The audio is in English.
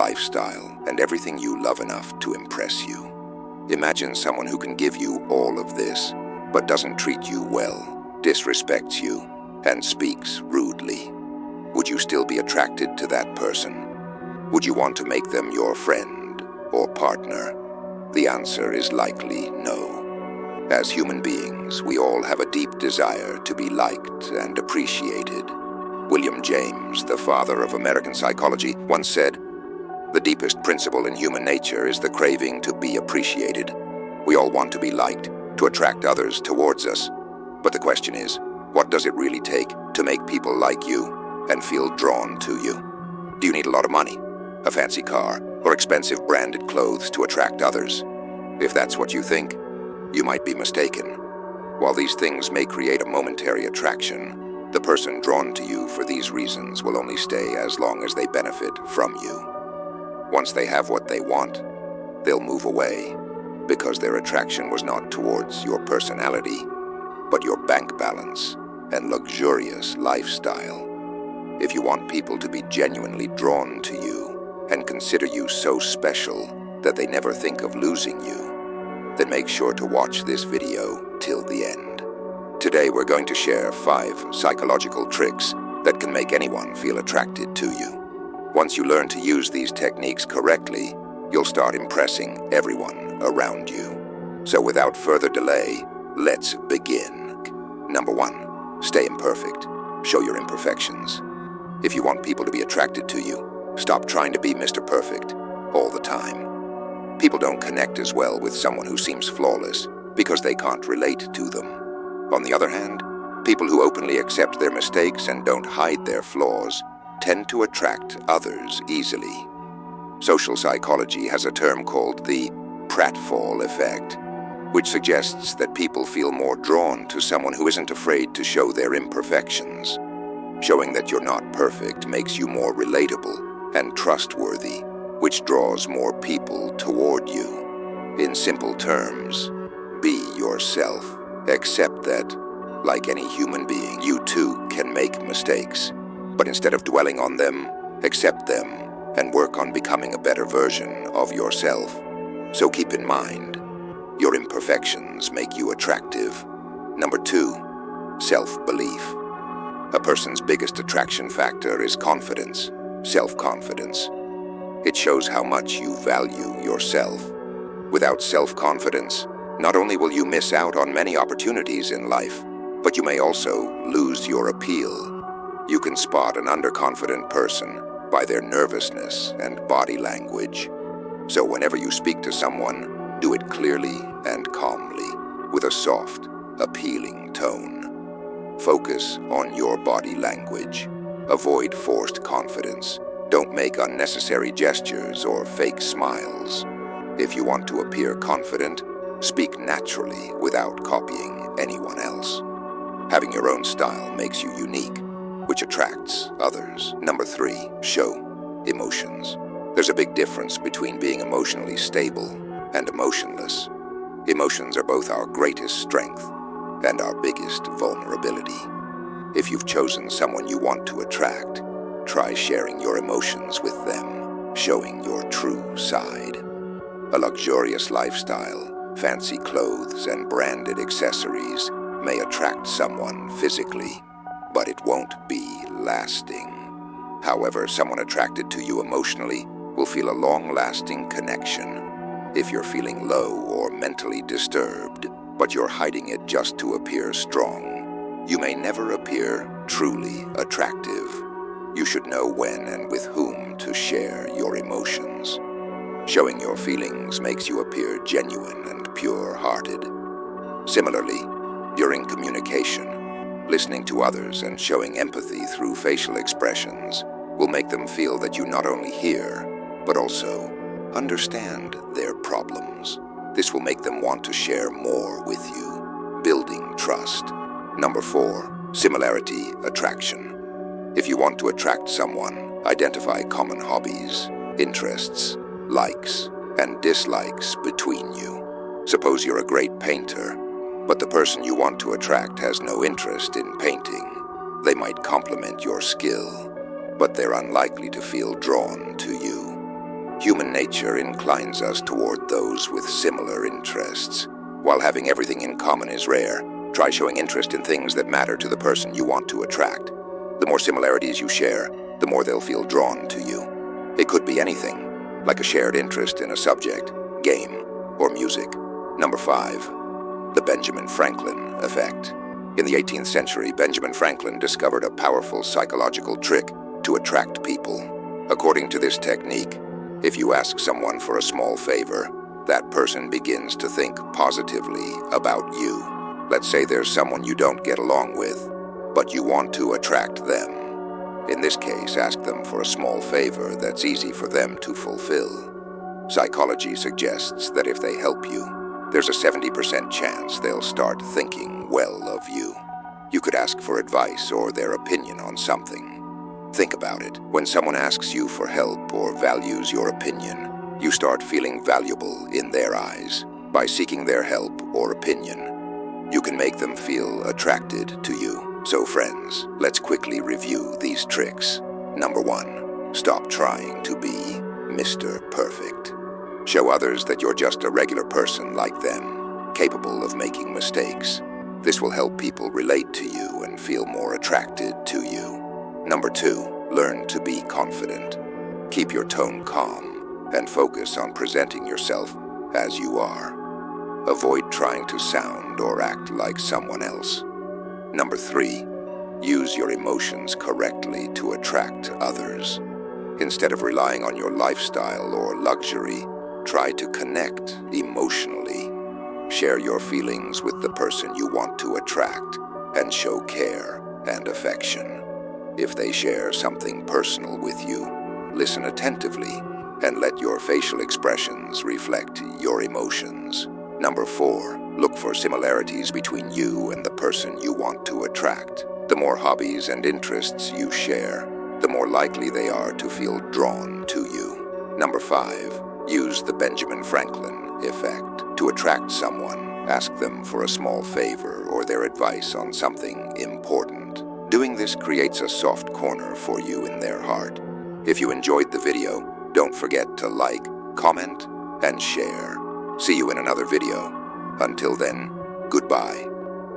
lifestyle, and everything you love enough to impress you. Imagine someone who can give you all of this, but doesn't treat you well, disrespects you, and speaks rudely. Would you still be attracted to that person? Would you want to make them your friend or partner? The answer is likely no. As human beings, we all have a deep desire to be liked and appreciated. William James, the father of American psychology, once said, "The deepest principle in human nature is the craving to be appreciated." We all want to be liked, to attract others towards us. But the question is, what does it really take to make people like you and feel drawn to you? Do you need a lot of money, a fancy car, or expensive branded clothes to attract others? If that's what you think, you might be mistaken. While these things may create a momentary attraction, the person drawn to you for these reasons will only stay as long as they benefit from you. Once they have what they want, they'll move away, because their attraction was not towards your personality, but your bank balance and luxurious lifestyle. If you want people to be genuinely drawn to you and consider you so special that they never think of losing you, then make sure to watch this video till the end. Today we're going to share 5 psychological tricks that can make anyone feel attracted to you. Once you learn to use these techniques correctly, you'll start impressing everyone around you. So without further delay, let's begin. Number 1, stay imperfect. Show your imperfections. If you want people to be attracted to you, stop trying to be Mr. Perfect all the time. People don't connect as well with someone who seems flawless because they can't relate to them. On the other hand, people who openly accept their mistakes and don't hide their flaws tend to attract others easily. Social psychology has a term called the pratfall effect, which suggests that people feel more drawn to someone who isn't afraid to show their imperfections. Showing that you're not perfect makes you more relatable and trustworthy, which draws more people toward you. In simple terms, be yourself. Accept that, like any human being, you too can make mistakes. But instead of dwelling on them, accept them and work on becoming a better version of yourself. So keep in mind, your imperfections make you attractive. Number 2, self-belief. A person's biggest attraction factor is confidence, self-confidence. It shows how much you value yourself. Without self-confidence, not only will you miss out on many opportunities in life, but you may also lose your appeal. You can spot an underconfident person by their nervousness and body language. So whenever you speak to someone, do it clearly and calmly, with a soft, appealing tone. Focus on your body language. Avoid forced confidence. Don't make unnecessary gestures or fake smiles. If you want to appear confident, speak naturally without copying anyone else. Having your own style makes you unique, which attracts others. Number 3, show emotions. There's a big difference between being emotionally stable and emotionless. Emotions are both our greatest strength and our biggest vulnerability. If you've chosen someone you want to attract, try sharing your emotions with them, showing your true side. A luxurious lifestyle, fancy clothes, and branded accessories may attract someone physically, but it won't be lasting. However, someone attracted to you emotionally will feel a long-lasting connection. If you're feeling low or mentally disturbed, but you're hiding it just to appear strong, you may never appear truly attractive. You should know when and with whom to share your emotions. Showing your feelings makes you appear genuine and pure-hearted. Similarly, during communication, listening to others and showing empathy through facial expressions will make them feel that you not only hear, but also understand their problems. This will make them want to share more with you, building trust. Number 4, similarity attraction. If you want to attract someone, identify common hobbies, interests, likes, and dislikes between you. Suppose you're a great painter, but the person you want to attract has no interest in painting. They might compliment your skill, but they're unlikely to feel drawn to you. Human nature inclines us toward those with similar interests. While having everything in common is rare, try showing interest in things that matter to the person you want to attract. The more similarities you share, the more they'll feel drawn to you. It could be anything, like a shared interest in a subject, game, or music. Number 5. The Benjamin Franklin effect. In the 18th century, Benjamin Franklin discovered a powerful psychological trick to attract people. According to this technique, if you ask someone for a small favor, that person begins to think positively about you. Let's say there's someone you don't get along with, but you want to attract them. In this case, ask them for a small favor that's easy for them to fulfill. Psychology suggests that if they help you, there's a 70% chance they'll start thinking well of you. You could ask for advice or their opinion on something. Think about it. When someone asks you for help or values your opinion, you start feeling valuable in their eyes. By seeking their help or opinion, you can make them feel attracted to you. So friends, let's quickly review these tricks. Number 1, stop trying to be Mr. Perfect. Show others that you're just a regular person like them, capable of making mistakes. This will help people relate to you and feel more attracted to you. Number 2, learn to be confident. Keep your tone calm and focus on presenting yourself as you are. Avoid trying to sound or act like someone else. Number 3, use your emotions correctly to attract others. Instead of relying on your lifestyle or luxury, try to connect emotionally. Share your feelings with the person you want to attract and show care and affection. If they share something personal with you, listen attentively and let your facial expressions reflect your emotions. Number 4, look for similarities between you and the person you want to attract. The more hobbies and interests you share, the more likely they are to feel drawn to you. Number 5, use the Benjamin Franklin effect. To attract someone, ask them for a small favor or their advice on something important. Doing this creates a soft corner for you in their heart. If you enjoyed the video, don't forget to like, comment, and share. See you in another video. Until then, goodbye.